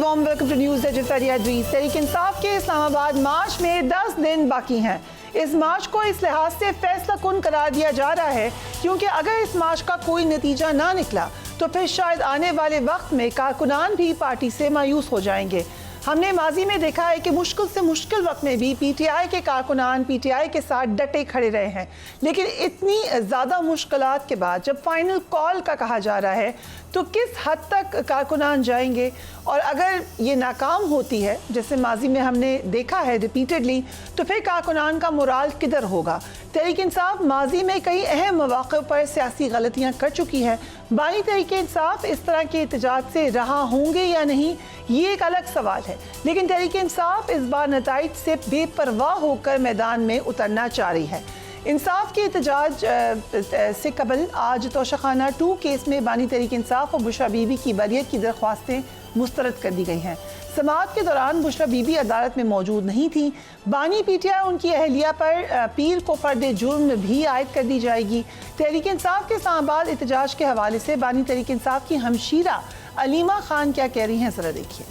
Warm welcome to news Tehreek Insaf के इस्लामाबाद मार्च में 10 दिन बाकी हैं। इस मार्च को इस लिहाज से फैसला कुन करार दिया जा रहा है क्योंकि अगर इस मार्च का कोई नतीजा ना निकला तो फिर शायद आने वाले वक्त में कारकुनान भी पार्टी से मायूस हो जाएंगे। हमने माजी में देखा है कि मुश्किल से मुश्किल वक्त में भी पीटीआई के कारकुनान पीटीआई के साथ डटे खड़े रहे हैं, लेकिन इतनी ज़्यादा मुश्किलात के बाद जब फाइनल कॉल का कहा जा रहा है तो किस हद तक कारकुनान जाएंगे, और अगर ये नाकाम होती है जैसे माजी में हमने देखा है रिपीटेडली, तो फिर कारकुनान का मोराल किधर होगा। तहरीक इंसाफ माजी में कई अहम मौक़ों पर सियासी गलतियाँ कर चुकी है। बानी तहरीक इंसाफ इस तरह के एहतजाज से रहा होंगे या नहीं, ये एक अलग सवाल है, लेकिन तहरीक इंसाफ इस बार नताइज से बेपरवाह होकर मैदान में उतरना चाह रही है। इंसाफ के एहतजाज से कबल आज तोशाखाना 2 केस में बानी तहरीक इंसाफ और बुशरा बीबी की बरियत की दरख्वास्तें मुस्तरद कर दी गई हैं। समाअत के दौरान बुशरा बीबी अदालत में मौजूद नहीं थी। बानी पीटीआई उनकी अहलिया पर पीर को फर्द जुर्म भी आयद कर दी जाएगी। तहरीक इंसाफ के इस्लामाबाद एहतजाज के हवाले से बानी तहरीक इंसाफ की हमशीरा अलीमा खान क्या कह रही हैं, ज़रा देखिए।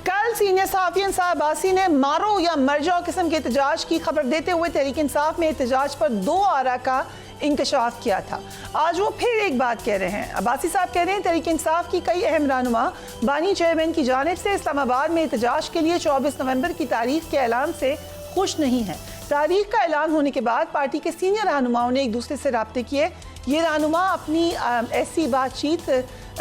कल सीनियर सहाफ़ी अंसार अब्बासी ने मारो या मर जाओ किस्म के एहतजाज की खबर देते हुए तहरीक इंसाफ में एहतजाज पर 2 आरा का इंकशाफ किया था। आज वो फिर एक बात कह रहे हैं। अब्बासी साहब कह रहे हैं तहरीक इंसाफ की कई अहम रहनुमा बानी चेयरमैन की जानिब से इस्लामाबाद में एहतजाज के लिए 24 नवंबर की तारीख के ऐलान से खुश नहीं है। तारीख का ऐलान होने के बाद पार्टी के सीनियर रहनुमाओं ने एक दूसरे से राब्ते किए। ये रहनुमा अपनी ऐसी बातचीत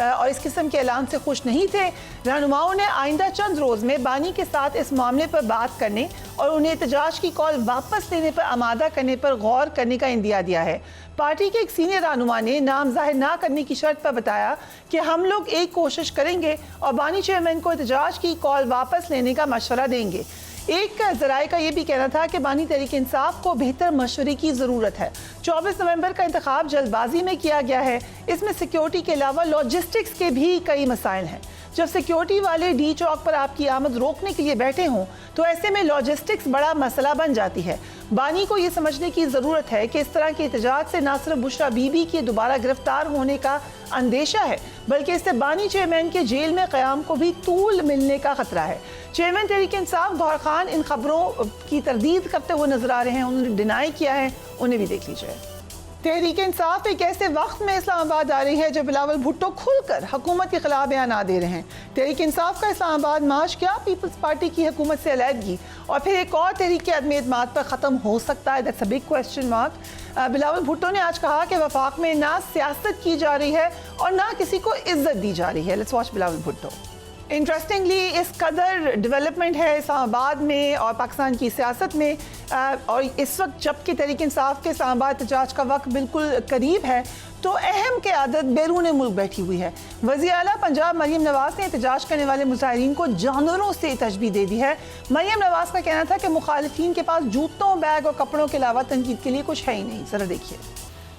और इस किस्म के ऐलान से खुश नहीं थे। रहनुमाओं ने आइंदा चंद रोज़ में बानी के साथ इस मामले पर बात करने और उन्हें एहतजाज की कॉल वापस लेने पर आमादा करने पर गौर करने का इंदिया दिया है। पार्टी के एक सीनियर रहनुमा ने नाम जाहिर ना करने की शर्त पर बताया कि हम लोग एक कोशिश करेंगे और बानी चेयरमैन को एहतजाज की कॉल वापस लेने का मशवरा देंगे। एक ज़राए का ये भी कहना था कि बानी तहरीक इंसाफ को बेहतर मशवरे की ज़रूरत है। 24 नवंबर का इंतखाब जल्दबाजी में किया गया है। इसमें सिक्योरिटी के अलावा लॉजिस्टिक्स के भी कई मसाइल हैं। जब सिक्योरिटी वाले डी चौक पर आपकी आमद रोकने के लिए बैठे हों तो ऐसे में लॉजिस्टिक्स बड़ा मसला बन जाती है। बानी को ये समझने की ज़रूरत है कि इस तरह के एहतजाज से न सिर्फ बुशरा बीबी के दोबारा गिरफ्तार होने का अंदेशा है, बल्कि इससे बानी चेयरमैन के जेल में क़याम को भी तूल मिलने का खतरा है। चेयरमैन तहरीक इंसाफ गौहर खान इन खबरों की तरदीद करते हुए नजर आ रहे हैं। उन्होंने डिनाई किया है, उन्हें भी देख लीजिए। तहरीक इंसाफ एक ऐसे वक्त में इस्लामाबाद आ रही है जब बिलावल भुट्टो खुलकर हुकूमत के खिलाफ बयान दे रहे हैं। तहरीक इंसाफ का इस्लामाबाद मार्च क्या पीपल्स पार्टी की हुकूमत से अलहदगी और फिर एक और तहरीक के अदम एतमाद पर ख़त्म हो सकता है? That's a big question mark. Bilawal Bhutto ने आज कहा कि वफाक में ना सियासत की जा रही है और ना किसी को इज्जत दी जा रही है। Let's watch Bilawal Bhutto. Interestingly इस कदर डेवलपमेंट है इस्लामाबाद में और पाकिस्तान की सियासत में, और इस वक्त जबकि तहरीक इंसाफ के इस्लामाबाद एहतजाज का वक्त बिल्कुल करीब है तो अहम क़यादत बैरून मुल्क बैठी हुई है। वज़ीर आला पंजाब मरियम नवाज़ ने एहतजाज करने वाले मुजाहिरीन को जानवरों से तशबीह दे दी है। मरियम नवाज़ का कहना था कि मुखालिफिन के पास जूतों, बैग और कपड़ों के अलावा तनकीद के लिए कुछ है ही नहीं। ज़रा देखिए।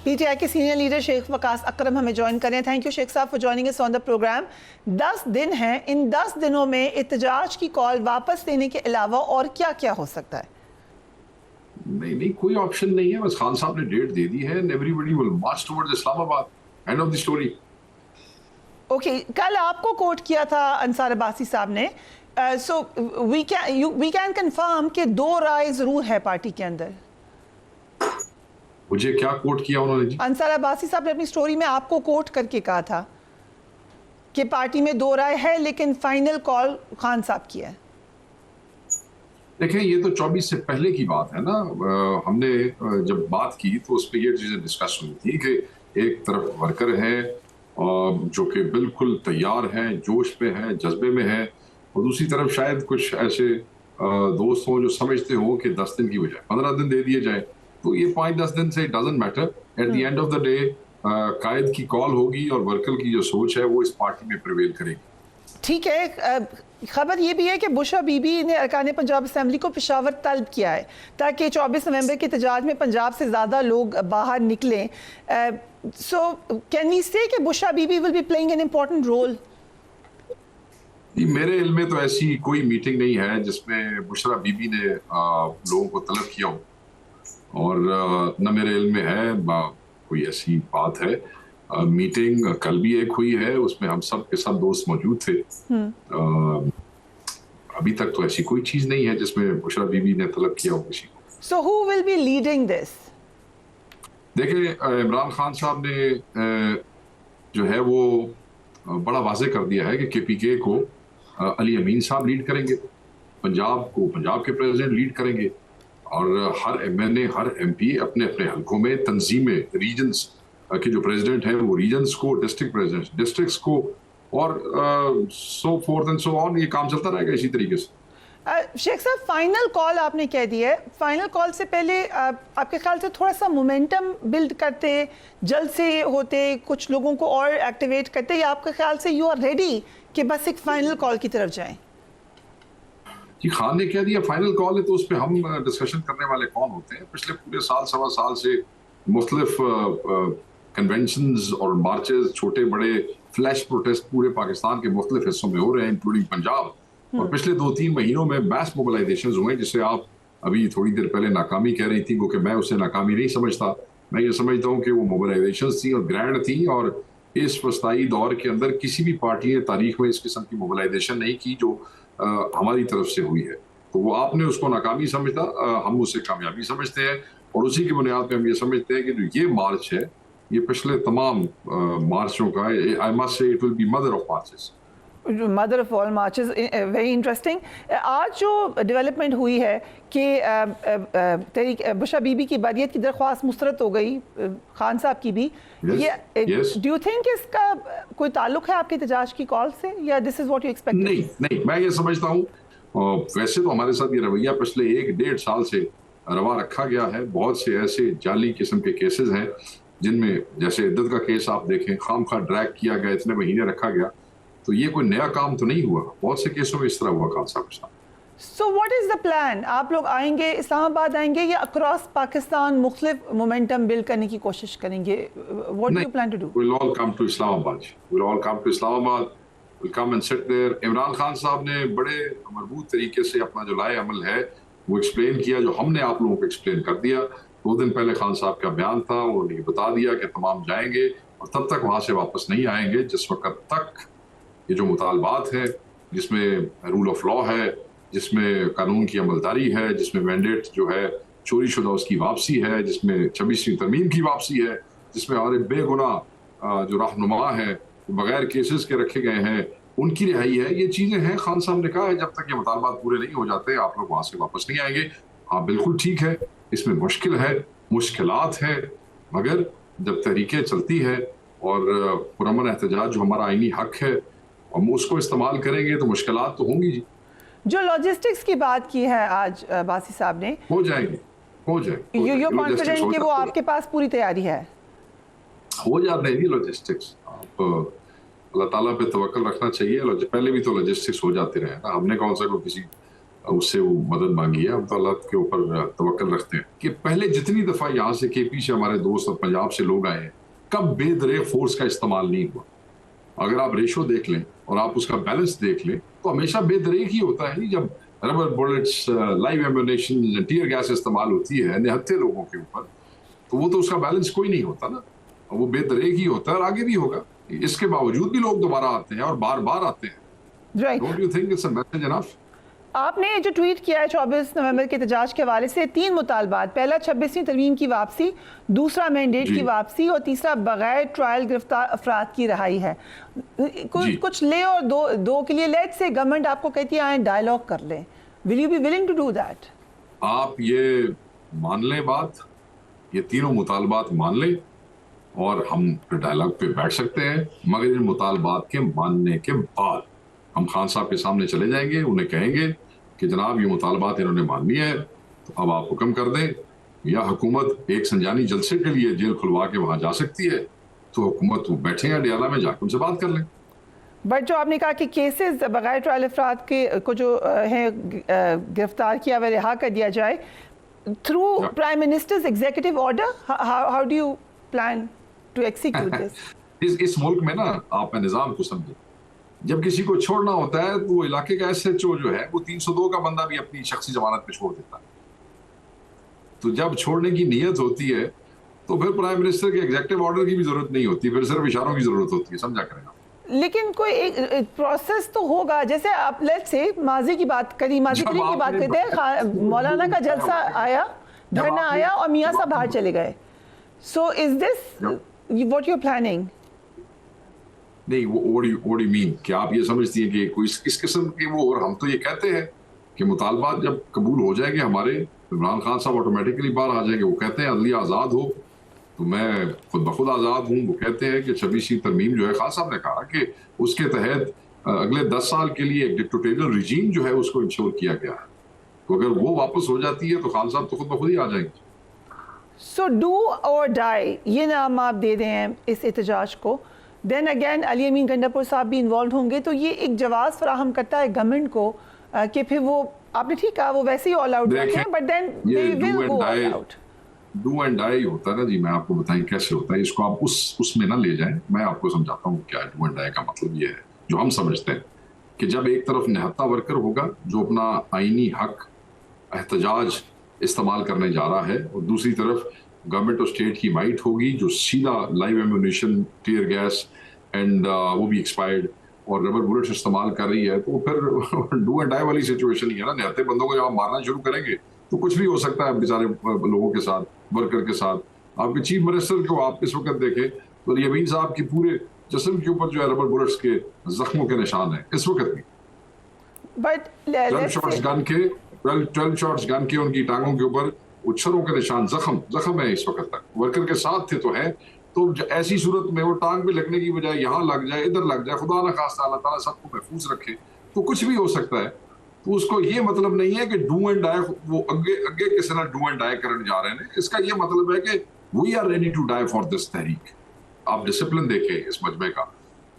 पीटीआई के सीनियर लीडर शेख वकास अकरम हमें ज्वाइन करें। Thank you Sheikh sahab for joining us on the programme. 10 दिन हैं, इन 10 दिनों में एहतजाज की कॉल वापस लेने के अलावा और क्या क्या हो सकता है? नहीं, कोई ऑप्शन नहीं है। बस खान साहब ने डेट दे दी है and everybody will March towards Islamabad. And of the story. Okay, कल आपको कोट किया था अंसार अब्बासी साहब ने, सो वी कैन कंफर्म कि 2 राय जरूर है पार्टी के अंदर। मुझे क्या कोट किया उन्होंने जी? अंसार अब्बासी साहब ने अपनी स्टोरी में आपको कोट करके कहा था कि पार्टी में 2 राय है लेकिन फाइनल कॉल खान साहब की है। देखें, ये तो 24 से पहले की बात है ना। हमने जब बात की तो उस पर ये चीज़ें डिस्कस हुई थी कि एक तरफ वर्कर है जो कि बिल्कुल तैयार है, जोश पे है, जज्बे में है, और दूसरी तरफ शायद कुछ ऐसे दोस्त हों जो समझते हो कि 10 दिन की बजाय 15 दिन दे दिए जाए। तो ये 5-10 दिन से doesn't matter. At the end of the day कायद की कॉल होगी और वर्कर की जो सोच है वो इस पार्टी में प्रिवेल करेगी। ठीक है। खबर ये भी है कि बुशरा बीबी ने अरकान पंजाब असेंबली को पेशावर तलब किया है ताकि 24 नवंबर के एहतजाज में पंजाब से ज़्यादा लोग बाहर निकलें। सो कैन वी से कि Bushra Bibi will be playing an important role? मेरे इल्म में तो ऐसी कोई मीटिंग नहीं है जिसमें बुशरा बीबी ने लोगों को तलब किया हो, और न मेरे इल्म में है कोई ऐसी बात है। मीटिंग कल भी एक हुई है, उसमें हम सब के सब दोस्त मौजूद थे। अभी तक तो ऐसी कोई चीज नहीं है जिसमें बुशरा बीबी ने तलब किया हो किसी को। So who will be leading this? देखिए, इमरान खान साहब ने जो है वो बड़ा वाजे कर दिया है कि KPK को अली अमीन साहब लीड करेंगे, पंजाब को पंजाब के प्रेसिडेंट लीड करेंगे, और हर MNA हर MP अपने अपने हलकों में तंजीमें, रीजन्स के जो प्रेसिडेंट हैं वो रीजन्स को, डिस्ट्रिक्ट प्रेसिडेंट डिस्ट्रिक्ट्स को, और सो फोर्थ एंड सो ऑन। ये काम चलता रहेगा इसी तरीके से। शेख साहब, फाइनल कॉल आपने कह दिया है, फाइनल कॉल से पहले आपके ख्याल से थोड़ा सा मोमेंटम बिल्ड करते, जल्द से होते, कुछ लोगों को और एक्टिवेट करते, या आपके ख्याल से यू आर रेडी कि बस एक फाइनल कॉल की तरफ जाएं? जी, खान ने कह दिया फाइनल कॉल है, तो उस पर हम डिस्कशन करने वाले कौन होते हैं? पिछले पूरे साल सवा साल से मुख्तलिफ कन्वेंशंस और मार्चेस, छोटे बड़े फ्लैश प्रोटेस्ट पूरे पाकिस्तान के मुख्तलिफ हिस्सों में हो रहे हैं, इंक्लूडिंग पंजाब। और पिछले 2-3 महीनों में मैस मोबिलाइजेशन हुए, जिसे आप अभी थोड़ी देर पहले नाकामी कह रही थी, क्योंकि मैं उसे नाकामी नहीं समझता। मैं ये समझता हूँ कि वो मोबिलाइजेशन थी और ग्रैंड थी, और इस वस्ताई दौर के अंदर किसी भी पार्टी ने तारीख में इस किस्म की मोबिलाइजेशन नहीं की जो हमारी तरफ से हुई है। तो वो आपने उसको नाकामी समझा, हम उसे कामयाबी समझते हैं, और उसी की बुनियाद पे हम ये समझते हैं कि जो ये मार्च है, ये पिछले तमाम मार्चों का, I must say it will be mother of marches, mother of all marches. Very interesting. आज जो डेवलपमेंट हुई है कि बुशरा बीबी की बरियत की दरख्वास्त मुस्तरद हो गई, खान साहब की भी, ये डू यू थिंक इसका कोई ताल्लुक है आपके एहतजाज की कॉल से, या this is what you expect? नहीं, मैं ये समझता हूँ, वैसे तो हमारे साथ ये रवैया पिछले 1-1.5 साल से रवा रखा गया है। बहुत से ऐसे जाली किस्म के केसेस हैं जिनमें, जैसे इद्दत का केस आप देखें, खामखा ड्रैग किया गया, इतने महीने रखा गया। तो ये कोई नया काम तो नहीं हुआ, बहुत से केसों में इस तरह हुआ खान साहब के साथ। So what is the plan? आप लोग आएंगे, इस्लामाबाद आएंगे, या अक्रॉस पाकिस्तान मुख्तलिफ मोमेंटम बिल्ड करने की कोशिश करेंगे? What do you plan to do? We'll all come to Islamabad. We'll all come to Islamabad. We'll come and sit there. Imran Khan साहब ने बड़े मजबूत तरीके से अपना जो लाए अमल है वो एक्सप्लेन किया, जो हमने आप लोगों को एक्सप्लेन कर दिया। 2 दिन पहले खान साहब का बयान था, उन्होंने बता दिया कि तमाम जाएंगे और तब तक वहाँ से वापस नहीं आएंगे जिस वक्त तक ये जो मुतालबात है, जिसमें रूल ऑफ लॉ है, जिसमें कानून की अमलदारी है, जिसमें मैंडेट जो है चोरी शुदा उसकी वापसी है, जिसमें 26वीं तरमीम की वापसी है, जिसमें और बेगुनाह जो रहनुमा है बगैर केसेस के रखे गए हैं उनकी रिहाई है, ये चीज़ें हैं। खान साहब ने कहा है जब तक ये मुतालबात पूरे नहीं हो जाते आप लोग वहाँ से वापस नहीं आएंगे। हाँ, बिल्कुल ठीक है, इसमें मुश्किल है, मुश्किलात है, मगर जब तहरीकें चलती है और पुरअमन एहतजाज जो हमारा आईनी हक है हम उसको इस्तेमाल करेंगे तो मुश्किलात तो होंगी जी। जो लॉजिस्टिक्स की बात की है आज बासी साहब ने, हो जाएंगे। यू कॉन्फिडेंट कि वो आपके पास पूरी तैयारी है? हो जाते हैं जी लॉजिस्टिक्स। आप अल्लाह ताला पे तवक्कल रखना चाहिए। पहले भी तो लॉजिस्टिक्स हो जाते रहे ना, हमने कौन सा को किसी उससे वो मदद मांगी है, हम तो अल्लाह के ऊपर तवक्कल रखते हैं। कि पहले जितनी दफ़ा यहाँ से KP से हमारे दोस्त और पंजाब से लोग आए हैं, कब बेदरेग फोर्स का इस्तेमाल नहीं हुआ। अगर आप रेशो देख लें और आप उसका बैलेंस देख लें तो हमेशा बेदरेग ही होता है। जब rubber bullets, live ammunition, tear gas इस्तेमाल होती है निहत्थे लोगों के ऊपर, तो वो तो उसका बैलेंस कोई नहीं होता ना, वो बेदरेग ही होता है और आगे भी होगा। इसके बावजूद भी लोग दोबारा आते हैं और बार बार आते हैं। Don't you think it's a message enough? आपने जो ट्वीट किया है 24 नवंबर के एहतजाज के हवाले से, 3 मुतालबात, पहला 26वीं तरमीम की वापसी, दूसरा मैंडेट की वापसी, और तीसरा बगैर ट्रायल गिरफ्तार अफराद की रहाई है। कुछ ले और दो के लिए लेट्स से गवर्नमेंट आपको कहती है आए डायलॉग कर लें, will you be willing to do that? आप ये मान लें बात, ये तीनों मुतालबात मान लें और हम डायलॉग पे बैठ सकते हैं, मगर इन मुतालबात के मानने के बाद हम खान साहब के सामने चले जाएंगे, उन्हें कहेंगे कि जनाब ये मुतालबात इन्होंने मान लिया है, तो अब आप हुक्म कर दें, या हुकूमत एक संजानी जलसे के लिए जेल खुलवा के वहाँ जा सकती है, तो हुकूमत वो बैठे हैं डियाला में, जाकर उनसे बात कर लें। बट जो आपने कहा कि केसेस बगैर ट्रायल अफराद के को जो है गिरफ्तार किया हुआ रिहा कर दिया जाए through prime minister's executive order, how do you plan to execute this? इस मुल्क में ना आप निज़ाम को समझे, जब किसी को छोड़ना होता है तो वो इलाके का SHO जो है वो 302 का बंदा भी अपनी शख्सी जमानत पे छोड़ देता है। तो जब छोड़ने की नीयत होती है तो फिर प्राइम मिनिस्टर के एग्जीक्यूटिव ऑर्डर की भी जरूरत नहीं होती, फिर सिर्फ इशारों की जरूरत होती है, समझा करें। لیکن کوئی ایک پروسیس تو ہوگا. جیسے آپ لیٹ سے ماضی کی بات کری, ماضی کی بات کرتے ہیں, مولانا کا جلسہ آیا, دھرنا آیا اور میاں صاحب باہر چلے گئے. So is this what you are planning? نہیں, what do you mean کہ آپ یہ سمجھتی ہیں کہ کوئی اس قسم کے وہ, اور ہم تو یہ کہتے ہیں کہ مطالبات جب قبول ہو جائیں گے ہمارے, عمران خان صاحب آٹومیٹکلی باہر آ جائیں گے. وہ کہتے ہیں عدلیہ آزاد ہو تو میں خود بخود آزاد ہوں. وہ کہتے ہیں کہ 26ویں ترمیم جو ہے, خان صاحب نے کہا کہ اس کے تحت اگلے 10 سال کے لیے ایک ڈکٹیٹریل رجیم جو ہے اس کو انشور کیا گیا ہے. تو اگر وہ واپس ہو جاتی ہے تو خان صاحب تو خود بخود ہی آ جائیں گے. سو ڈو اور ڈائی یہ نام آپ دے رہے ہیں اس احتجاج کو. دین اگین علی امین گنڈاپور صاحب بھی انوالوڈ ہوں گے, تو یہ ایک جواز فراہم کرتا ہے گورنمنٹ کو کہ پھر وہ, آپ نے ٹھیک کہا, وہ ویسے ہی آل آؤٹ رکھیں, but then they will go all out. Do and die ہوتا ہے نا جی, میں آپ کو بتائیں کیسے ہوتا ہے. اس کو آپ اس میں نہ لے جائیں, میں آپ کو سمجھاتا ہوں کیا ڈو اینڈ ڈائی کا مطلب. یہ ہے جو ہم سمجھتے ہیں کہ جب ایک طرف نہتا ورکر ہوگا جو اپنا آئینی حق احتجاج استعمال کرنے جا رہا ہے, اور دوسری طرف گورنمنٹ آف اسٹیٹ کی مائٹ ہوگی جو سیدھا live ammunition, tear gas and وہ بھی ایکسپائرڈ, اور ربر بلٹس استعمال کر رہی ہے, تو پھر ڈو اینڈ ڈائی والی سچویشن ہی ہے نا. نہتے بندوں کو جب آپ مارنا شروع کریں گے تو کچھ بھی ہو سکتا ہے بیچارے لوگوں کے ساتھ, ورکر کے ساتھ. آپ کے چیف منسٹر کو آپ اس وقت دیکھیں تو یمین صاحب کی پورے جسم کے اوپر جو ہے ربر بلٹس کے زخموں کے نشان ہیں اس وقت بھی. بٹ 12 شاٹس گن کے ان کی ٹانگوں کے اوپر اچھروں کے نشان, زخم ہے اس وقت تک. ورکر کے ساتھ تھے تو ہیں. تو ایسی صورت میں وہ ٹانگ پہ لگنے کی بجائے یہاں لگ جائے, ادھر لگ جائے, خدا نہ خواستہ اللہ تعالیٰ سب کو محفوظ رکھے, تو کچھ بھی ہو سکتا ہے. تو اس کو یہ مطلب نہیں ہے کہ ڈو اینڈ ڈائی, وہ اگے کس طرح ڈو اینڈ ڈائی کرنے جا رہے ہیں. اس کا یہ مطلب ہے کہ we are ready to die for this تحریک. آپ ڈسپلن دیکھیں اس مجمع کا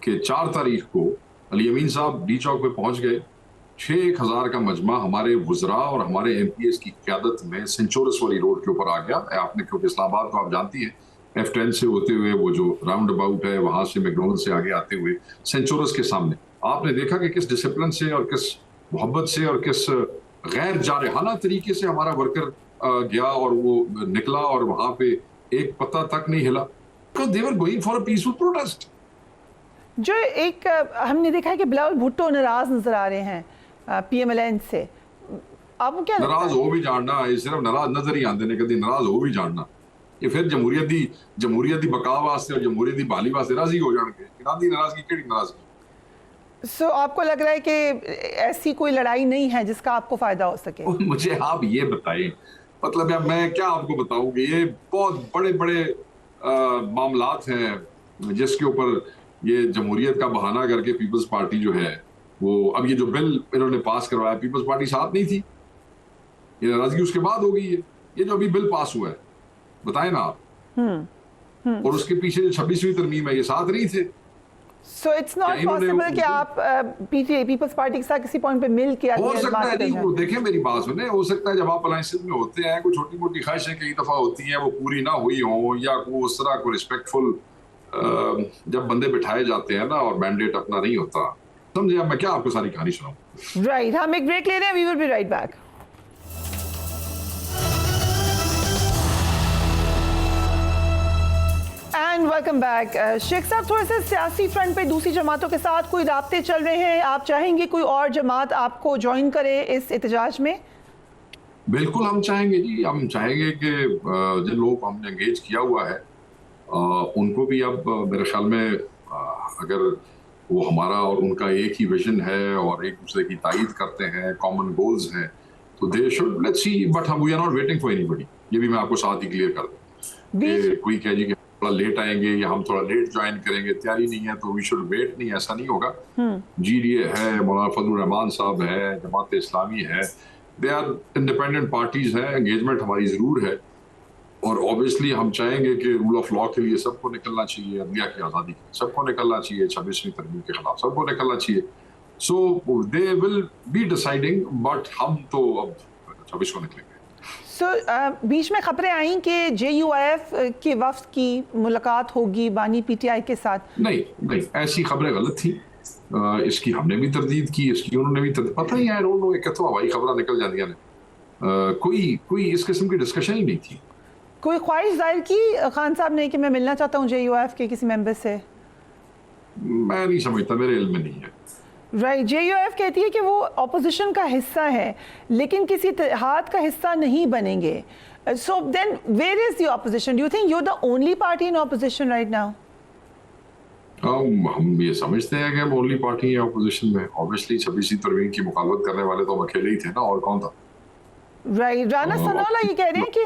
کہ 4 تاریخ کو علی امین صاحب ڈی چوک پہ پہنچ گئے. 6,000 کا مجمع ہمارے وزراء اور ہمارے ایم پی ایس کی قیادت میں سینچورس والی روڈ کے اوپر آ گیا. آپ نے, کیونکہ اسلام آباد تو آپ جانتی ہیں, F10 سے ہوتے ہوئے وہ جو راؤنڈ اباؤٹ ہے وہاں سے میکڈونلڈ سے آگے آتے ہوئے سینچورس کے سامنے آپ نے دیکھا کہ کس ڈسپلن سے اور کس محبت سے اور کس غیر جارحانہ طریقے سے ہمارا ورکر گیا اور وہ نکلا, اور وہاں پہ ایک پتہ تک نہیں ہلا. They were going for a peaceful protest. جو ایک ہم نے دیکھا ہے کہ بلاول بھٹو ناراض نظر آ رہے ہیں پی ایم ایل این سے, آپ کو کیا ناراض ہو بھی جاننا, صرف ناراض نظر ہی آندے نے, کدی ناراض ہو بھی جاننا. یہ پھر جمہوریت دی بقا واسطے اور جمہوریت دی بحالی واسطے راضی ہو جان گے. ناراضگی کیڑی ناراضگی. سو آپ کو لگ رہا ہے کہ ایسی کوئی لڑائی نہیں ہے جس کا آپ کو فائدہ ہو سکے؟ مجھے آپ یہ بتائیں, مطلب میں کیا آپ کو بتاؤں کہ یہ بہت بڑے بڑے معاملات ہیں جس کے اوپر یہ جمہوریت کا بہانہ کر کے پیپلز پارٹی جو ہے وہ, اب یہ جو بل انہوں نے پاس کروایا, پیپلز پارٹی ساتھ نہیں تھی, یہ ناراضگی اس کے بعد ہو گئی ہے. یہ جو ابھی بل پاس ہوا ہے بتائیں نا آپ, اور اس کے پیچھے جو 26ویں ترمیم ہے یہ ساتھ نہیں تھے. سو اٹس ناٹ پاسبل کہ آپ P T I peoples party کے ساتھ کسی پوائنٹ پہ مل کے ہو سکتا ہے. دیکھیں میری بات سنیں, ہو سکتا ہے جب آپ الائنسز میں ہوتے ہیں کوئی چھوٹی موٹی خواہشیں کئی دفعہ ہوتی ہیں وہ پوری نہ ہوئی ہوں, یا کوئی اس طرح کو ریسپیکٹفل جب بندے بٹھائے جاتے ہیں نا اور مینڈیٹ اپنا نہیں ہوتا, سمجھے. اب میں کیا آپ کو ساری کہانی سناؤں. رائٹ, ہم ایک بریک لے رہے ہیں, we will be right back. And welcome back. Sheikh صاحب, تھوڑے سے سیاسی فرنٹ پہ دوسری جماعتوں کے ساتھ کوئی رابطے چل رہے ہیں؟ آپ چاہیں گے کوئی اور جماعت آپ کو جوائن کرے اس احتجاج میں؟ بالکل ہم چاہیں گے جی, ہم چاہیں گے کہ جن لوگوں کو ہم نے انگیج کیا ہوا ہے ان کو بھی اب میرے خیال میں اگر وہ ہمارا اور ان کا ایک ہی ویژن ہے اور ایک دوسرے کی تائید کرتے ہیں, کامن گولز ہیں, تو they should let's see. But we are not waiting for anybody. یہ بھی میں آپ کو ساتھ ہی کلیئر کر دوں کہ کوئی کہہ جی کہ تھوڑا لیٹ آئیں گے یا ہم تھوڑا لیٹ جوائن کریں گے, تیاری نہیں ہے تو وی شوڈ ویٹ. نہیں, ایسا نہیں ہوگا. جی ڈی اے ہے, مولانا فضل الرحمان صاحب ہے, جماعت اسلامی ہے, دے آر انڈیپینڈنٹ پارٹیز ہیں. انگیجمنٹ ہماری ضرور ہے, اور اوبیسلی ہم چاہیں گے کہ رول آف لا کے لیے سب کو نکلنا چاہیے, عدلیہ کی آزادی کے لیے سب کو نکلنا چاہیے, 26ویں ترمیم کے خلاف سب کو نکلنا چاہیے. سو دے ول بی ڈیسائڈنگ, بٹ ہم تو اب 26 کو نکلیں گے. سو بیچ میں خبریں آئیں کہ جے یو آئی ایف کے وفد کی ملاقات ہوگی بانی پی ٹی آئی کے ساتھ. نہیں, ایسی خبریں غلط تھیں. اس کی ہم نے بھی تردید کی, اس کی انہوں نے بھی تردید. پتہ ہی ہے انہوں نے کتوں ہوائی خبریں نکل جاندیاں نے. کوئی اس قسم کی ڈسکشن ہی نہیں تھی. کوئی خواہش ظاہر کی خان صاحب نے کہ میں ملنا چاہتا ہوں جے یو آئی ایف کے کسی ممبر سے؟ मैं नहीं समझता, मेरे इल्म में नहीं है। राइट, JUF कहती है कि वो अपोजिशन का हिस्सा है लेकिन किसी इत्तेहाद का हिस्सा नहीं बनेंगे. So then where is the opposition? Do you think you are the only party in opposition right now? हम ये समझते हैं कि हम ओनली पार्टी हैं अपोजिशन में. ऑब्वियसली 26वीं तरमीम की मुखालफत करने वाले तो हम अकेले ही थे ना, और कौन था? राइट, राना सनाउल्लाह ये कह रहे हैं कि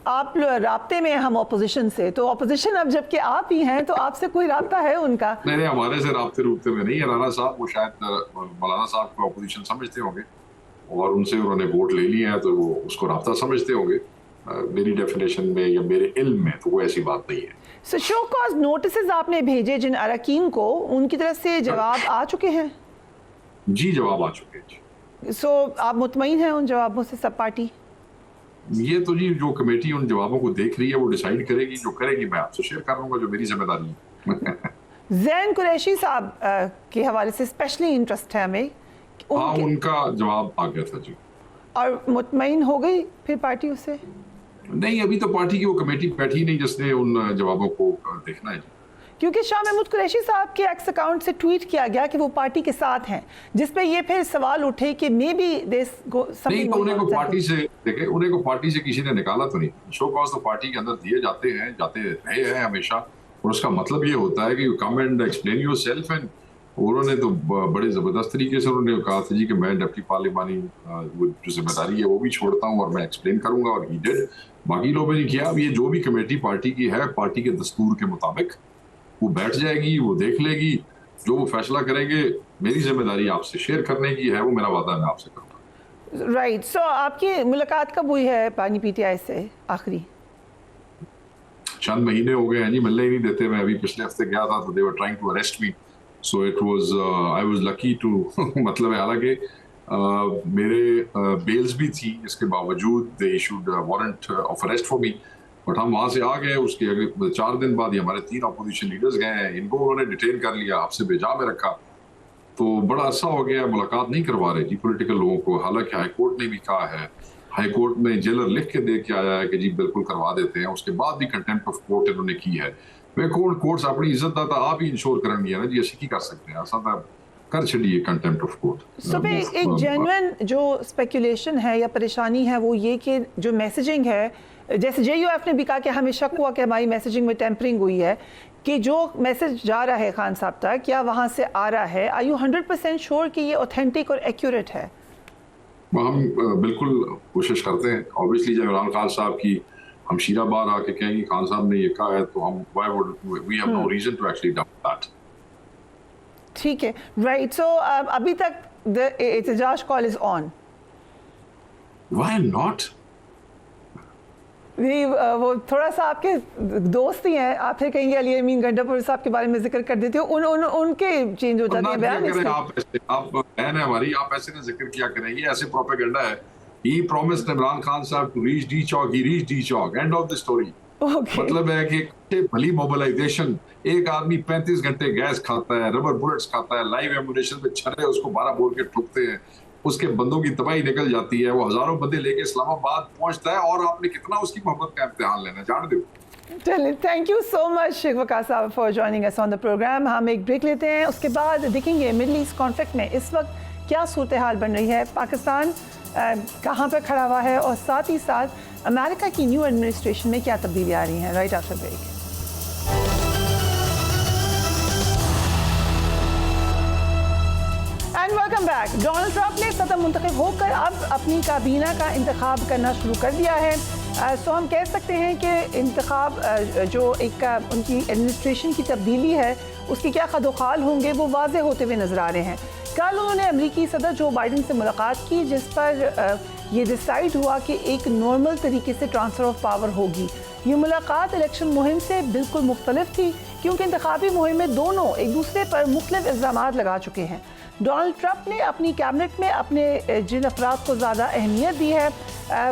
आप राब्ते में हम अपोजिशन से, तो अपोजिशन अब जबकि आप ही हैं तो आपसे कोई राब्ता है उनका? नहीं, हमारे से राब्ते रूबते में नहीं है. राना साहब वो शायद मौलाना साहब को अपोजिशन समझते होंगे और उनसे उन्होंने वोट ले लिए हैं तो वो उसको राब्ता समझते होंगे. मेरी डेफिनेशन में या मेरे इल्म में तो वो ऐसी बात नहीं है. सो शो कॉज नोटिस आपने भेजे जिन अरकान को, उनकी तरफ से जवाब आ चुके हैं? जी, जवाब आ चुके हैं. सो आप मुतमईन हैं उन जवाबों से सब पार्टी? ये तो जी जो कमेटी उन जवाबों को देख रही है वो डिसाइड करेगी. जो करेगी मैं आपसे शेयर कर लूंगा, जो मेरी जिम्मेदारी है. ज़ैन कुरैशी साहब के हवाले से स्पेशली इंटरेस्ट है हमें. हाँ, उनका जवाब आ गया था जी. और मुतमईन हो गई फिर पार्टी उससे? नहीं, अभी तो पार्टी की वो कमेटी बैठी नहीं जिसने उन जवाबों को देखना है जी. क्योंकि शाह महमूद कुरैशी साहब के एक्स अकाउंट से ट्वीट किया गया कि वो पार्टी के साथ हैं, जिस पे ये फिर सवाल उठे कि मे बी दिस नहीं, तो उन्हें को पार्टी से देखे, उन्हें को पार्टी से किसी ने निकाला तो नहीं. शो कॉज तो पार्टी के अंदर दिए जाते हैं, जाते रहे हैं हमेशा, और उसका मतलब ये होता है कि you come and explain yourself. And उन्होंने तो बड़े जबरदस्त तरीके से उन्होंने कहा था जी कि मैं डिप्टी पार्लिमानी वो जो जिम्मेदारी है वो भी छोड़ता हूँ और मैं एक्सप्लेन करूंगा, और ही डिड. बाकी लोगों ने किया. अब ये जो भी कमेटी पार्टी की है, पार्टी के दस्तूर के मुताबिक वो बैठ जाएगी, वो देख लेगी, जो वो फैसला करेंगे. मेरी जिम्मेदारी आपसे शेयर करने की है, वो मेरा वादा मैं आपसे करूंगा. राइट. सो आपकी मुलाकात कब हुई है पानी PTI से आखिरी? चंद महीने हो गए हैं जी, मिलने ही नहीं देते. मैं अभी पिछले हफ्ते गया था तो they were trying to arrest me, so it was I was lucky to मतलब हालांकि मेरे बेल्स भी थी, इसके बावजूद they issued warrant of arrest for me. But हम वहाँ से आ गए. उसके अगले 4 दिन बाद ही हमारे 3 अपोजिशन लीडर्स गए हैं, इनको उन्होंने डिटेन कर लिया, आपसे बेजा में रखा. तो बड़ा अच्छा हो गया. मुलाकात नहीं करवा रहे जी पॉलिटिकल लोगों को, हालांकि हाई कोर्ट ने भी कहा है. हाई कोर्ट में जेलर लिख के दे के आया है कि जी बिल्कुल करवा देते हैं. उसके बाद भी कंटेम्प्ट ऑफ कोर्ट इन्होंने की है. वे कोर्ट्स अपनी इज्जत दा आप ही इंश्योर करनी है ना जी, ऐसे की कर सकते हैं. ऐसा कर छड़िए कंटेम्प्ट ऑफ कोर्ट. सो एक जेन्युइन जो स्पेकुलेशन है या परेशानी है वो ये कि जो मैसेजिंग है, जैसे JUF ने भी कहा कि हमें शक हुआ कि हमारी मैसेजिंग में टेम्परिंग हुई है, कि जो मैसेज जा रहा है खान साहब तक क्या वहाँ से आ रहा है, आर यू 100% श्योर कि ये ऑथेंटिक और एक्यूरेट है? हम बिल्कुल कोशिश करते हैं. ऑब्वियसली जब इमरान खान साहब की हम शीरा बार आके कहेंगे खान साहब ने ये कहा है तो हम why would we have no reason to actually doubt that. ठीक है. राइट. सो अभी तक द एहतजाज call is on. Why not? वो थोड़ा सा आपके दोस्त ही हैं, आप फिर कहेंगे अली अमीन गंडापुर साहब के बारे में जिक्र कर देते हो, उनके चेंज हो जाते हैं बयान. आप बहन है हमारी, आप ऐसे ना जिक्र किया करें. ये ऐसे प्रोपेगेंडा है. He promised Imran Khan साहब to reach D Chowk, he reached D Chowk. End of the story. Okay. मतलब है कि भली मोबिलाइजेशन. एक आदमी 35 घंटे गैस खाता है, रबर बुलेट्स खाता है, लाइव एम्युनिशन पे छर्रे उसको 12 बोल के ठुकते हैं, उसके बंदों की तबाही निकल जाती है, वो हजारों बंदे लेके इस्लामाबाद पहुंचता है, और आपने कितना उसकी मोहब्बत का इम्तिहान लेना, जान दो. चलिए, thank you so much Sheikh Waqas साहब for joining us on the programme. हम एक ब्रेक लेते हैं, उसके बाद देखेंगे मिडल ईस्ट कॉन्फ्लिक्ट में इस वक्त क्या सूरत हाल बन रही है, पाकिस्तान कहाँ पर खड़ा हुआ है, और साथ ही साथ अमेरिका की न्यू एडमिनिस्ट्रेशन में क्या तब्दीली आ रही हैं. Right after break. And welcome back. Donald Trump ने सदर मुंतखब होकर अब अपनी काबीना का इंतखाब करना शुरू कर दिया है. सो हम कह सकते हैं कि इंतखाब जो एक उनकी एडमिनिस्ट्रेशन की तब्दीली है उसके क्या खदोखाल होंगे वो वाज़ेह होते हुए नज़र आ रहे हैं. कल उन्होंने अमरीकी सदर जो बाइडन से मुलाकात की, जिस पर ये डिसाइड हुआ कि एक नॉर्मल तरीके से ट्रांसफ़र ऑफ पावर होगी. ये मुलाकात इलेक्शन मुहिम से बिल्कुल मुख्तलिफ थी, क्योंकि इंतखाबी मुहिम में दोनों एक दूसरे पर मुख्तलिफ इल्ज़ामात लगा चुके हैं. डोनाल्ड ट्रंप ने अपनी कैबिनेट में अपने जिन अफराद को ज़्यादा अहमियत दी है,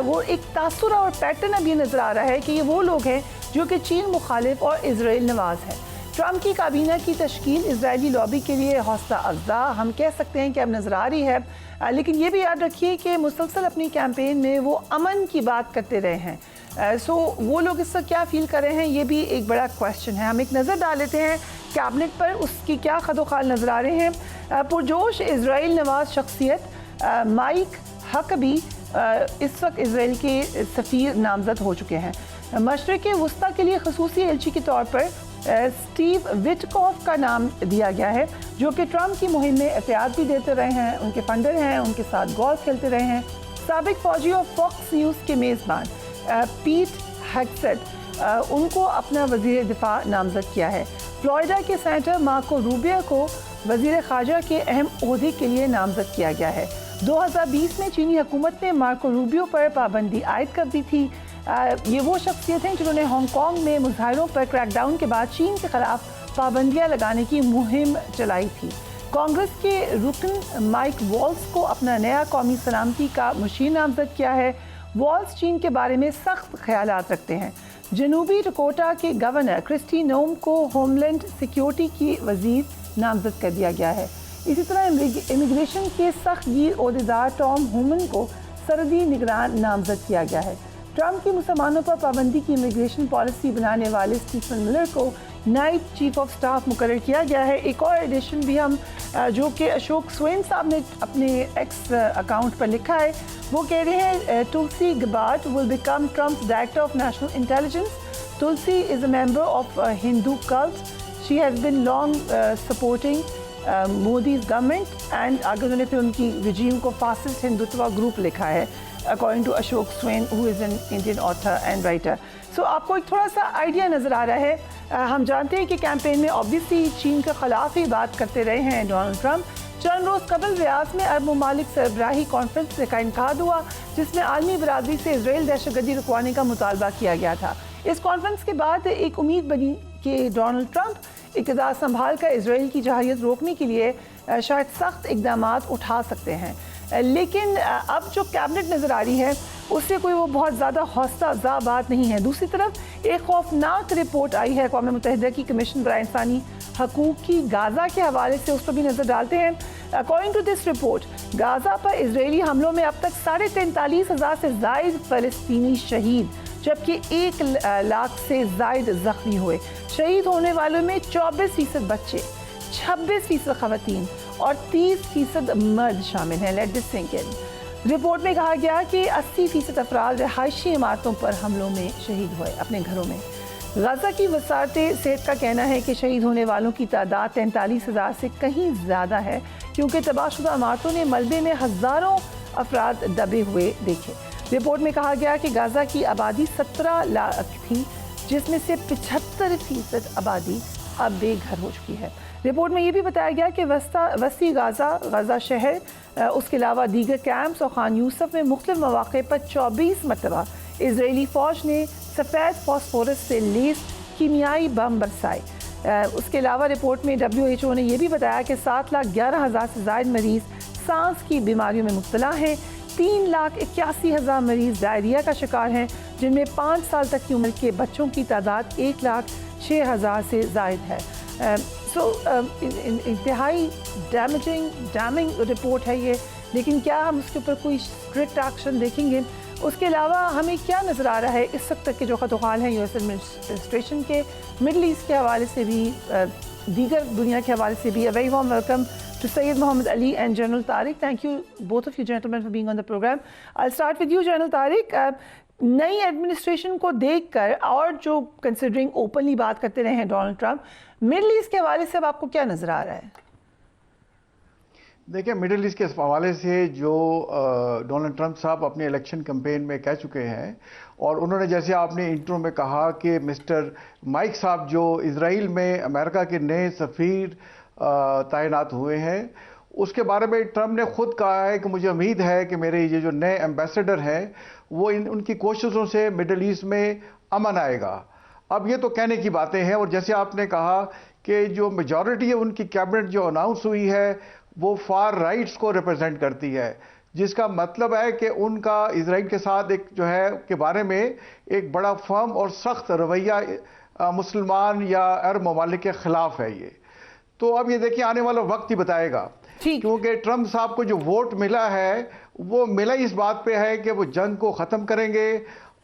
वो एक तासुर और पैटर्न अब ये नज़र आ रहा है कि ये वो लोग हैं जो कि चीन मुखालिफ और इजराइल नवाज हैं. ट्रंप की काबीना की तश्कील इजरायली लॉबी के लिए हौसला अफजा हम कह सकते हैं कि अब नज़र आ रही है. लेकिन ये भी याद रखिए कि मुसलसल अपनी कैंपेन में वो अमन की बात करते रहे हैं. सो वो लोग इससे क्या फील कर रहे हैं, ये भी एक बड़ा क्वेश्चन है। हम एक नज़र डाल लेते हैं कैबिनेट पर, उसकी क्या खदोखाल नज़र आ रहे हैं। पुरजोश इजराइल नवाज शख्सियत माइक हकबी इस वक्त इसराइल के सफ़ीर नामज़द हो चुके हैं। मशरिक़ वस्ता के लिए खसूसी एलची के तौर पर स्टीव विटकॉफ का नाम दिया गया है, जो कि ट्रंप की मुहिम में एहतियात भी देते रहे हैं, उनके फंडर हैं, उनके साथ गोल्फ खेलते रहे हैं। साबिक फौजी और फॉक्स न्यूज़ के मेज़बान पीट हेग्सेट उनको अपना वज़ीर दिफा नामज़द किया है। फ्लोरिडा के सेनेटर मार्को रूबियो को वज़ीर ख़ारजा के अहम ओहदे के लिए नामज़द किया गया है। 2020 में चीनी हुकूमत ने मार्को रूबियो पर पाबंदी आयद कर दी थी। ये वो शख्सियत हैं जिन्होंने हांगकांग में मुजाहिरों पर क्रैकडाउन के बाद चीन के खिलाफ पाबंदियां लगाने की मुहिम चलाई थी। कांग्रेस के रुकन माइक वॉल्स को अपना नया कौमी सलामती का मुशीर नामज़द किया है। वॉल्स चीन के बारे में सख्त ख्यालात रखते हैं। जनूबी डकोटा के गवर्नर क्रिस्टी नोम को होमलैंड सिक्योरिटी की वजीर नामज़द कर दिया गया है। इसी तरह इमिग्रेशन के सख्त गिर ओहदेदार टॉम हुमन को सरहदी निगरान नामज़द किया गया है। ट्रंप की मुसलमानों पर पाबंदी की इमिग्रेशन पॉलिसी बनाने वाले स्टीफन मिलर को नाइट चीफ ऑफ स्टाफ मुकर्रर किया गया है। एक और एडिशन भी हम जो कि अशोक स्वेन साहब ने अपने एक्स अकाउंट पर लिखा है, वो कह रहे हैं Tulsi Gabbard will become Trump's director of national intelligence. Tulsi is a member of Hindu cult, she has been long supporting Modi's government and आगे उन्होंने फिर उनकी रजीम को फासिस्ट हिंदुत्व ग्रुप लिखा है, according to Ashok Swain who is an Indian author and writer. So आपको एक थोड़ा सा आइडिया नज़र आ रहा है। हम जानते हैं कि कैंपेन में ऑब्वियसली चीन के ख़िलाफ़ ही बात करते रहे हैं डोनाल्ड ट्रंप। चंद रोज़ कबल रियाद में अरब ममालिक सरबराही कॉन्फ्रेंस का इनकाद हुआ, जिसमें आलमी बरादरी से इसराइल दहशतगर्दी रुकवाने का मुतालबा किया गया था। इस कॉन्फ्रेंस के बाद एक उम्मीद बनी कि डोनाल्ड ट्रंप इक़्तिदार संभाल कर इसराइल की जहारियत रोकने के लिए शायद सख्त इक़दाम उठा सकते हैं, लेकिन अब जो कैबिनेट नज़र आ रही है उससे कोई वो बहुत ज़्यादा हौसला अफ़ज़ा बात नहीं है। दूसरी तरफ एक खौफनाक रिपोर्ट आई है अक़वाम मुत्तहिदा की कमीशन बराए इंसानी हकूक़ की गाज़ा के हवाले से, उस पर भी नज़र डालते हैं। According to this report, Gaza पर इजरायली हमलों में अब तक 43,500 से ज़ायद फ़लस्तीनी शहीद, जबकि 1 लाख से ज़ायद ज़ख्मी हुए। शहीद होने वालों में 24% बच्चे, 26% ख़वातीन और 30% मर्द शामिल हैं। Let this sink in. Report में कहा गया कि 80% अफराद रहायशी इमारतों पर हमलों में शहीद हुए अपने घरों में। गाज़ा की वज़ारत सेहत का कहना है कि शहीद होने वालों की तादाद 43,000 से कहीं ज़्यादा है, क्योंकि तबाहशुदा इमारतों ने मलबे में हज़ारों अफराद दबे हुए देखे। रिपोर्ट में कहा गया कि गाज़ा की आबादी 17 लाख थी, जिसमें से 75% आबादी अब बेघर हो चुकी है। रिपोर्ट में ये भी बताया गया कि वस्ती गाज़ा शहर, उसके अलावा दीगर कैंप्स और खान यूसुफ में मुख्तलिफ मौक़े पर 24 मरतबा इजरायली फ़ौज ने सफ़ेद फॉस्फोरस से लैस कीमियाई बम बरसाए। उसके अलावा रिपोर्ट में WHO ने यह भी बताया कि 7,11,000 से ज़ायद मरीज़ सांस की बीमारियों में मुब्तला हैं। 3,81,000 मरीज़ डायरिया का शिकार हैं, जिनमें 5 साल तक की उम्र के बच्चों की तादाद 1,06,000 से ज़ायद है। इंतहाई डैमिंग रिपोर्ट है ये, लेकिन क्या हम उसके ऊपर कोई स्ट्रिक्ट एक्शन देखेंगे? उसके अलावा हमें क्या नज़र आ रहा है इस वक्त तक के जो खतोखाल हैं US एडमिनिस्ट्रेशन के, मिडल ईस्ट के हवाले से भी, दीगर दुनिया के हवाले से भी। A very warm welcome to Sayyid Mohammed Ali and General Tariq. Thank you both of you gentlemen for being on the program. I'll start with you General Tariq. नई एडमिनिस्ट्रेशन को देखकर और जो कंसिडरिंग ओपनली बात करते रहे हैं Donald Trump, middle east के हवाले से अब आपको क्या नज़र आ रहा है? देखिए, मिडिल ईस्ट के हवाले से जो डोनाल्ड ट्रंप साहब अपने इलेक्शन कैंपेन में कह चुके हैं, और उन्होंने जैसे आपने इंट्रो में कहा कि मिस्टर माइक साहब जो इजराइल में अमेरिका के नए सफ़ीर तैनात हुए हैं, उसके बारे में ट्रंप ने खुद कहा है कि मुझे उम्मीद है कि मेरे ये जो नए एम्बेसडर हैं वो उनकी कोशिशों से मिडिल ईस्ट में अमन आएगा। अब ये तो कहने की बातें हैं, और जैसे आपने कहा कि जो मेजॉरिटी है उनकी कैबिनेट जो अनाउंस हुई है वो फार राइट्स को रिप्रेजेंट करती है, जिसका मतलब है कि उनका इजराइल के साथ एक जो है के बारे में एक बड़ा फर्म और सख्त रवैया मुसलमान या अरब ममालिक के खिलाफ है ये। तो अब ये देखिए आने वाला वक्त ही बताएगा, क्योंकि ट्रंप साहब को जो वोट मिला है वो मिला इस बात पे है कि वो जंग को ख़त्म करेंगे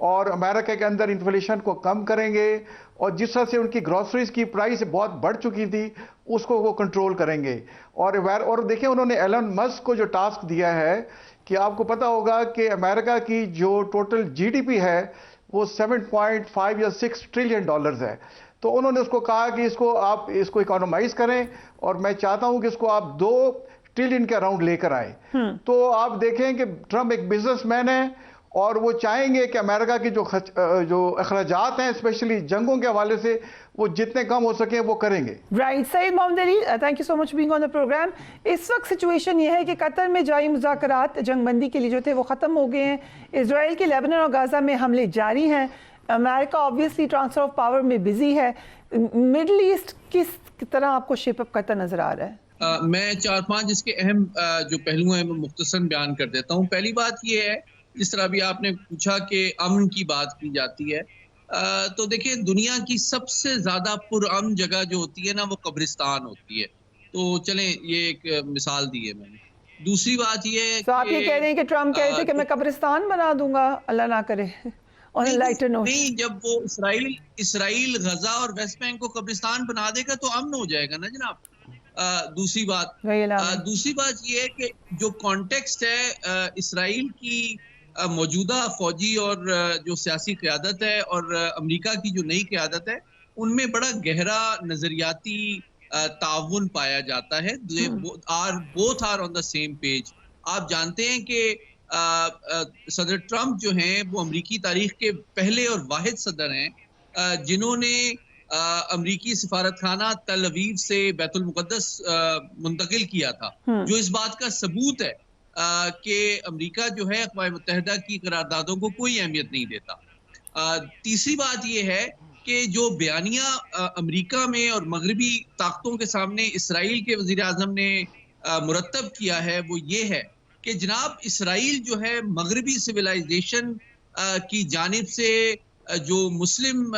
اور امریکہ کے اندر انفلیشن کو کم کریں گے اور جس طرح سے ان کی گروسریز کی پرائس بہت بڑھ چکی تھی اس کو وہ کنٹرول کریں گے. اور دیکھیں انہوں نے ایلن مسک کو جو ٹاسک دیا ہے کہ آپ کو پتا ہوگا کہ امریکہ کی جو ٹوٹل جی ڈی پی ہے وہ 7.5 یا 6 ٹریلین ڈالرز ہے. تو انہوں نے اس کو کہا کہ آپ اس کو اکانومائز کریں اور میں چاہتا ہوں کہ اس کو آپ 2 ٹریلین کے اراؤنڈ لے کر آئیں. تو آپ دیکھیں کہ ٹرمپ ایک بزنس مین ہے اور وہ چاہیں گے کہ امریکہ کی جو اخراجات ہیں اسپیشلی جنگوں کے حوالے سے وہ جتنے کم ہو سکیں وہ کریں گے. Right. Saeed Muhammad Ali, thank you so much being on the programme. اس وقت سچویشن یہ ہے کہ قطر میں جاری مذاکرات جنگ بندی کے لیے جو تھے وہ ختم ہو گئے ہیں. اسرائیل کے لیبنان اور غزہ میں حملے جاری ہیں. امریکہ آبویسلی ٹرانسفر آف پاور میں بزی ہے. مڈل ایسٹ کس طرح آپ کو شیپ اپ کرتا نظر آ رہا ہے؟ میں 4-5 اس کے اہم جو پہلو ہیں وہ مختصراً بیان کر دیتا ہوں. پہلی بات یہ ہے, جس طرح بھی آپ نے پوچھا کہ امن کی بات کی جاتی ہے, تو دیکھیں دنیا کی سب سے زیادہ پرامن جگہ جو ہوتی ہے نا وہ قبرستان ہوتی ہے. تو چلیں یہ ایک مثال دی ہے میں نے. دوسری بات یہ ہے تو آپ یہ کہہ رہے ہیں کہ ٹرمپ کہہ رہے تھے کہ میں قبرستان بنا دوں گا, اللہ نہ کرے. نہیں, جب وہ اسرائیل غزہ اور ویسٹ بینک کو قبرستان بنا دے گا تو امن ہو جائے گا نا جناب. دوسری بات یہ ہے کہ جو کانٹیکسٹ ہے اسرائیل کی موجودہ فوجی اور جو سیاسی قیادت ہے اور امریکہ کی جو نئی قیادت ہے ان میں بڑا گہرا نظریاتی تعاون پایا جاتا ہے. both are on the same page. آپ جانتے ہیں کہ صدر ٹرمپ جو ہیں وہ امریکی تاریخ کے پہلے اور واحد صدر ہیں جنہوں نے امریکی سفارت خانہ تل اویو سے بیت المقدس منتقل کیا تھا, جو اس بات کا ثبوت ہے کہ امریکہ جو ہے اقوام متحدہ کی قراردادوں کو کوئی اہمیت نہیں دیتا. تیسری بات یہ ہے کہ جو بیانیہ امریکہ میں اور مغربی طاقتوں کے سامنے اسرائیل کے وزیر اعظم نے مرتب کیا ہے وہ یہ ہے کہ جناب اسرائیل جو ہے مغربی سویلائزیشن کی جانب سے جو مسلم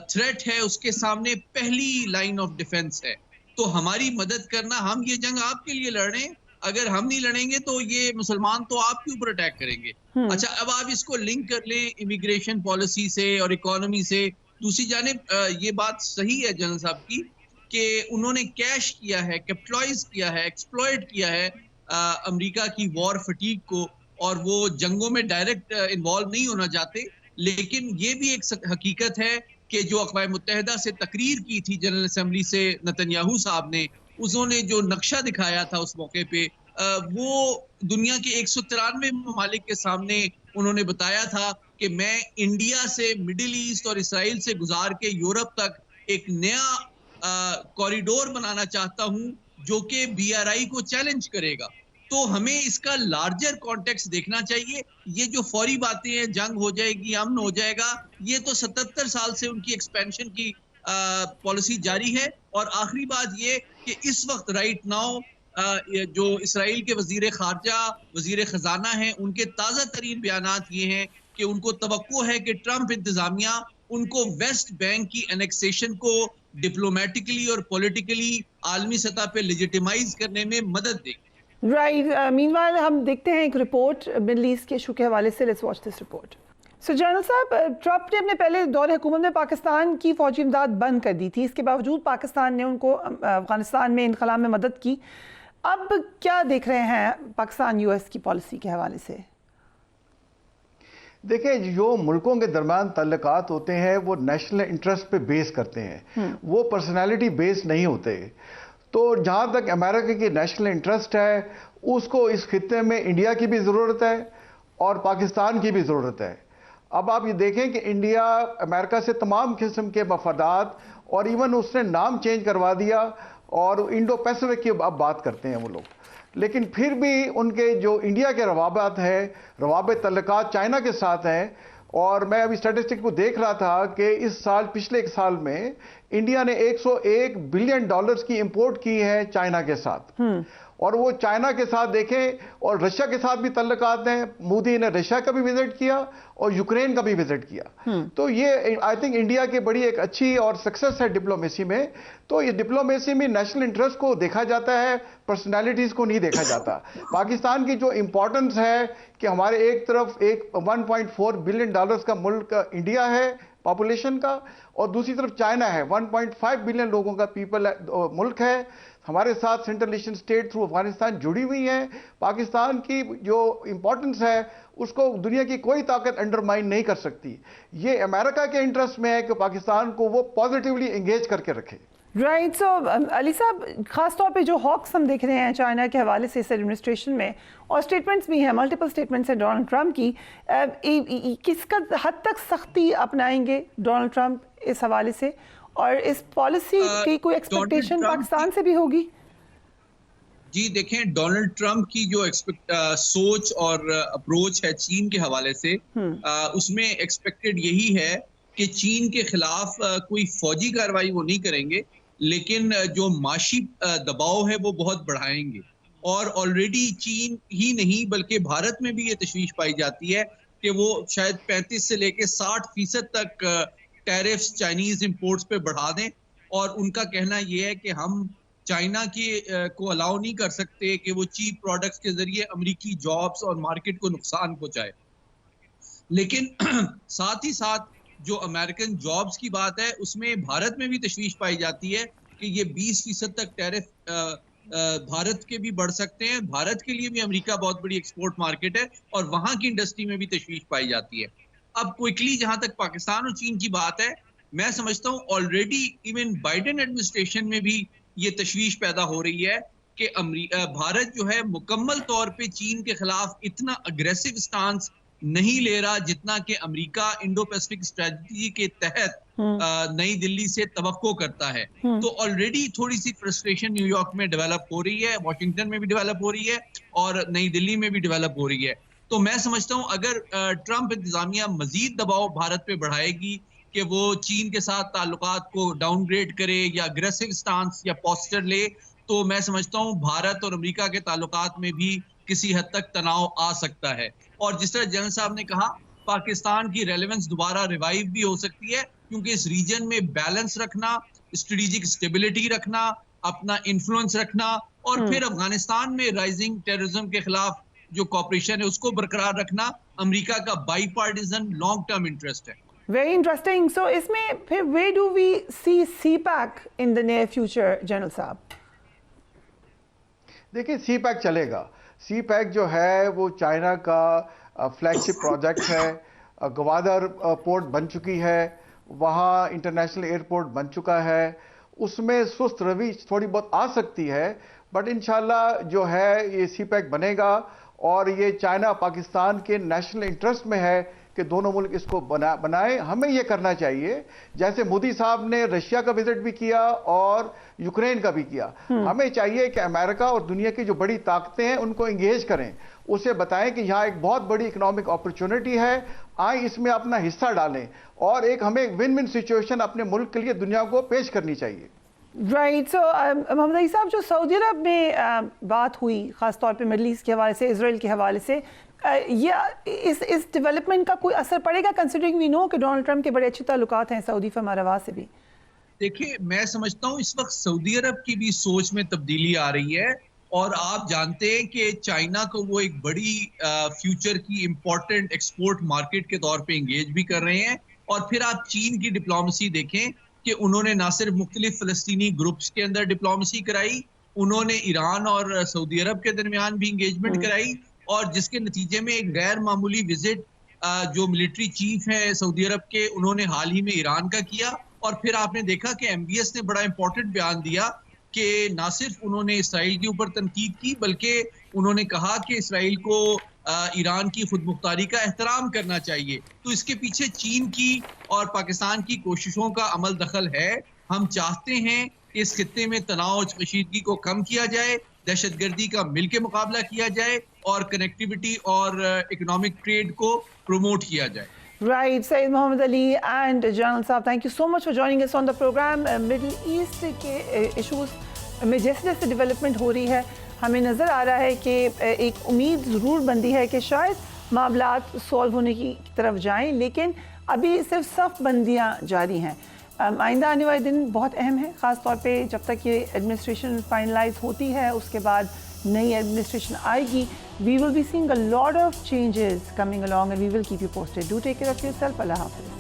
تھریٹ ہے اس کے سامنے پہلی لائن آف ڈیفنس ہے. تو ہماری مدد کرنا, ہم یہ جنگ آپ کے لیے لڑ رہے ہیں, اگر ہم نہیں لڑیں گے تو یہ مسلمان تو آپ کے اوپر اٹیک کریں گے. اچھا, اب آپ اس کو لنک کر لیں امیگریشن پالیسی سے اور اکانومی سے. دوسری جانب یہ بات صحیح ہے جنرل صاحب کی کہ انہوں نے کیش کیا ہے, کیپٹلائز کیا ہے, ایکسپلوئٹ کیا ہے امریکہ کی وار فٹیگ کو, اور وہ جنگوں میں ڈائریکٹ انوالو نہیں ہونا چاہتے. لیکن یہ بھی ایک حقیقت ہے کہ جو اقوام متحدہ سے تقریر کی تھی جنرل اسمبلی سے نتنیاہو صاحب نے, انہوں نے جو نقشہ دکھایا تھا اس موقع پہ وہ دنیا کے 193 ممالک کے سامنے انہوں نے بتایا تھا کہ میں انڈیا سے مڈل ایسٹ اور اسرائیل سے گزار کے یورپ تک ایک نیا کوریڈور بنانا چاہتا ہوں جو کہ BRI کو چیلنج کرے گا. تو ہمیں اس کا لارجر کانٹیکس دیکھنا چاہیے. یہ جو فوری باتیں ہیں جنگ ہو جائے گی, امن ہو جائے گا, یہ تو 77 سال سے ان کی ایکسپینشن کی پالیسی جاری ہے. اور آخری بات یہ کہ اس وقت رائٹ ناؤ جو اسرائیل کے وزیر خارجہ وزیر خزانہ ہیں ان کے تازہ ترین بیانات یہ ہیں کہ ان کو توقع ہے کہ ٹرمپ انتظامیہ ان کو ویسٹ بینک کی انیکسیشن کو ڈپلومیٹکلی اور پولیٹیکلی عالمی سطح پہ لیجیٹیمائز کرنے میں مدد دے گی. رائٹ. مینوائل ہم دیکھتے ہیں ایک رپورٹ مڈل ایسٹ کے ایشو کے حوالے سے. Let's watch this report. So general صاحب, ٹرمپ نے اپنے پہلے دور حکومت میں پاکستان کی فوجی امداد بند کر دی تھی. اس کے باوجود پاکستان نے ان کو افغانستان میں انخلا میں مدد کی. اب کیا دیکھ رہے ہیں پاکستان US کی پالیسی کے حوالے سے؟ دیکھیں, جو ملکوں کے درمیان تعلقات ہوتے ہیں وہ نیشنل انٹرسٹ پہ بیس کرتے ہیں, وہ پرسنالٹی بیس نہیں ہوتے. تو جہاں تک امریکہ کی نیشنل انٹرسٹ ہے اس کو اس خطے میں انڈیا کی بھی ضرورت ہے اور پاکستان کی بھی ضرورت ہے. اب آپ یہ دیکھیں کہ انڈیا امریکہ سے تمام قسم کے مفادات, اور ایون اس نے نام چینج کروا دیا اور انڈو پیسفک کی اب بات کرتے ہیں وہ لوگ. لیکن پھر بھی ان کے جو انڈیا کے روابط ہیں, روابط تعلقات چائنا کے ساتھ ہیں. اور میں ابھی اسٹیٹسٹک کو دیکھ رہا تھا کہ اس سال, پچھلے ایک سال میں انڈیا نے $101 بلین کی امپورٹ کی ہے چائنا کے ساتھ. اور وہ چائنا کے ساتھ دیکھیں اور رشیا کے ساتھ بھی تعلقات ہیں. مودی نے رشیا کا بھی وزٹ کیا اور یوکرین کا بھی وزٹ کیا. تو یہ آئی تھنک انڈیا کی بڑی ایک اچھی اور سکسیس ہے ڈپلومیسی میں. تو یہ ڈپلومیسی میں نیشنل انٹرسٹ کو دیکھا جاتا ہے, پرسنالٹیز کو نہیں دیکھا جاتا. پاکستان کی جو امپورٹنس ہے کہ ہمارے ایک طرف ایک $1.4 بلین کا ملک انڈیا ہے پاپولیشن کا, اور دوسری طرف چائنا ہے 1.5 بلین لوگوں کا ملک ہے. ہمارے ساتھ central Asian state through Afghanistan جڑی ہوئی ہیں. پاکستان کی جو امپورٹنس ہے اس کو دنیا کی کوئی طاقت انڈرمائن نہیں کر سکتی. یہ امریکہ کے انٹرسٹ میں ہے کہ پاکستان کو وہ پازیٹیولی انگیج کر کے رکھے. رائٹ. سو علی صاحب, خاص طور پہ جو ہاکس ہم دیکھ رہے ہیں چائنا کے حوالے سے اس ایڈمنسٹریشن میں, اور اسٹیٹمنٹس بھی ہیں, ملٹیپل اسٹیٹمنٹس ہیں ڈونلڈ ٹرمپ کی, کس کا حد تک سختی اپنائیں گے ڈونلڈ ٹرمپ اس حوالے سے, اور اس پالیسی کی کوئی ایکسپیکٹیشن پاکستان سے بھی ہوگی؟ جی دیکھیں, ڈونلڈ ٹرمپ کی جو سوچ اور اپروچ ہے چین کے حوالے سے, اس میں ایکسپیکٹڈ یہی ہے کہ چین کے خلاف کوئی فوجی کارروائی وہ نہیں کریں گے, لیکن جو معاشی دباؤ ہے وہ بہت بڑھائیں گے. اور آلریڈی چین ہی نہیں بلکہ بھارت میں بھی یہ تشویش پائی جاتی ہے کہ وہ شاید 35 سے لے کے 60% تک ٹیرفز چائنیز امپورٹس پہ بڑھا دیں. اور ان کا کہنا یہ ہے کہ ہم چائنا کو الاؤ نہیں کر سکتے کہ وہ چیپ پروڈکٹس کے ذریعے امریکی جابز اور مارکیٹ کو نقصان پہنچائے. لیکن ساتھ ہی ساتھ جو امریکن جابز کی بات ہے اس میں بھارت میں بھی تشویش پائی جاتی ہے کہ یہ 20% تک ٹیرف بھارت کے بھی بڑھ سکتے ہیں. بھارت کے لیے بھی امریکہ بہت بڑی ایکسپورٹ مارکیٹ ہے اور وہاں کی انڈسٹری میں بھی تشویش پائی جاتی ہے. اب کوئکلی جہاں تک پاکستان اور چین کی بات ہے, میں سمجھتا ہوں آلریڈی ایون بائیڈن ایڈمنسٹریشن میں بھی یہ تشویش پیدا ہو رہی ہے کہ بھارت جو ہے مکمل طور پہ چین کے خلاف اتنا اگریسو سٹانس نہیں لے رہا جتنا کہ امریکہ انڈو پیسفک اسٹریٹجی کے تحت نئی دلی سے توقع کرتا ہے. تو آلریڈی تھوڑی سی فرسٹریشن نیو یارک میں ڈیولپ ہو رہی ہے, واشنگٹن میں بھی ڈیولپ ہو رہی ہے اور نئی دلی میں بھی ڈیولپ ہو رہی ہے. تو میں سمجھتا ہوں اگر ٹرمپ انتظامیہ مزید دباؤ بھارت پہ بڑھائے گی کہ وہ چین کے ساتھ تعلقات کو ڈاؤن گریڈ کرے یا اگریسو سٹانس یا پوسچر لے, تو میں سمجھتا ہوں بھارت اور امریکہ کے تعلقات میں بھی کسی حد تک تناؤ آ سکتا ہے. اور جس طرح جنرل صاحب نے کہا, پاکستان کی ریلیونس دوبارہ ریوائیو بھی ہو سکتی ہے کیونکہ اس ریجن میں بیلنس رکھنا, اسٹریٹجک اسٹیبلٹی رکھنا, اپنا انفلوئنس رکھنا, اور پھر افغانستان میں رائزنگ ٹیررزم کے خلاف جو کوپریشن ہے اس کو برقرار رکھنا امریکہ کا bipartisan long term interest ہے. Very interesting. سو اس میں پھر where do we see CPEC in the near future general صاحب؟ دیکھیں, سی پیک چلے گا. سی پیک جو ہے وہ چائنا کا فلیگ شپ پروجیکٹ ہے. گوادر پورٹ بن چکی ہے, وہاں انٹرنیشنل ایئرپورٹ بن چکا ہے. اس میں سست روی تھوڑی بہت آ سکتی ہے, بٹ انشاءاللہ جو ہے یہ سی پیک بنے گا. اور یہ چائنا پاکستان کے نیشنل انٹرسٹ میں ہے کہ دونوں ملک اس کو بنائیں. ہمیں یہ کرنا چاہیے جیسے مودی صاحب نے رشیا کا وزٹ بھی کیا اور یوکرین کا بھی کیا. ہمیں چاہیے کہ امریکہ اور دنیا کی جو بڑی طاقتیں ہیں ان کو انگیج کریں, اسے بتائیں کہ یہاں ایک بہت بڑی اکنامک اپرچونٹی ہے, آئیں اس میں اپنا حصہ ڈالیں, اور ایک ہمیں ون ون سچویشن اپنے ملک کے لیے دنیا کو پیش کرنی چاہیے. رائٹ. سو محمد علی صاحب, جو سعودی عرب میں بات ہوئی خاص طور پہ مڈل ایسٹ کے حوالے سے, اسرائیل کے حوالے سے, یہ اس ڈیولپمنٹ کا کوئی اثر پڑے گا کنسیڈرنگ وی نو کہ ڈونلڈ ٹرمپ کے بڑے اچھے تعلقات ہیں سعودی فیما روا سے بھی؟ دیکھیں, میں سمجھتا ہوں اس وقت سعودی عرب کی بھی سوچ میں تبدیلی آ رہی ہے, اور آپ جانتے ہیں کہ چائنا کو وہ ایک بڑی فیوچر کی امپورٹنٹ ایکسپورٹ مارکیٹ کے طور پہ انگیج بھی کر رہے ہیں. اور پھر آپ چین کی ڈپلومیسی دیکھیں کہ انہوں نے نہ صرف مختلف فلسطینی گروپس کے اندر ڈپلومیسی کرائی, انہوں نے ایران اور سعودی عرب کے درمیان بھی انگیجمنٹ کرائی, اور جس کے نتیجے میں ایک غیر معمولی وزٹ جو ملٹری چیف ہیں سعودی عرب کے, انہوں نے حال ہی میں ایران کا کیا. اور پھر آپ نے دیکھا کہ ایم بی ایس نے بڑا امپورٹنٹ بیان دیا کہ نہ صرف انہوں نے اسرائیل کے اوپر تنقید کی بلکہ انہوں نے کہا کہ اسرائیل کو ایران کی خود مختاری کا احترام کرنا چاہیے. تو اس کے پیچھے چین کی اور پاکستان کی کوششوں کا عمل دخل ہے. ہم چاہتے ہیں کہ اس خطے میں تناؤ اور کشیدگی کو کم کیا جائے, دہشت گردی کا مل کے مقابلہ کیا جائے, اور کنیکٹیویٹی اور اکنامک ٹریڈ کو پروموٹ کیا جائے. Right, Syed Mohammed Ali and General Saab, thank you so much for joining us on the program. Middle East کے ایشوز میں جیسے جیسے ڈیولپمنٹ ہو رہی ہے ہمیں نظر آ رہا ہے کہ ایک امید ضرور بندی ہے کہ شاید معاملات سولو ہونے کی طرف جائیں، لیکن ابھی صرف صف بندیاں جاری ہیں۔ آئندہ آنے والے دن بہت اہم ہے، خاص طور پہ جب تک یہ ایڈمنسٹریشن فائنلائز ہوتی ہے، اس کے بعد نئی ایڈمنسٹریشن آئے گی. We will be seeing a lot of changes coming along and we will keep you posted. Do take care of yourself. Allah Hafiz.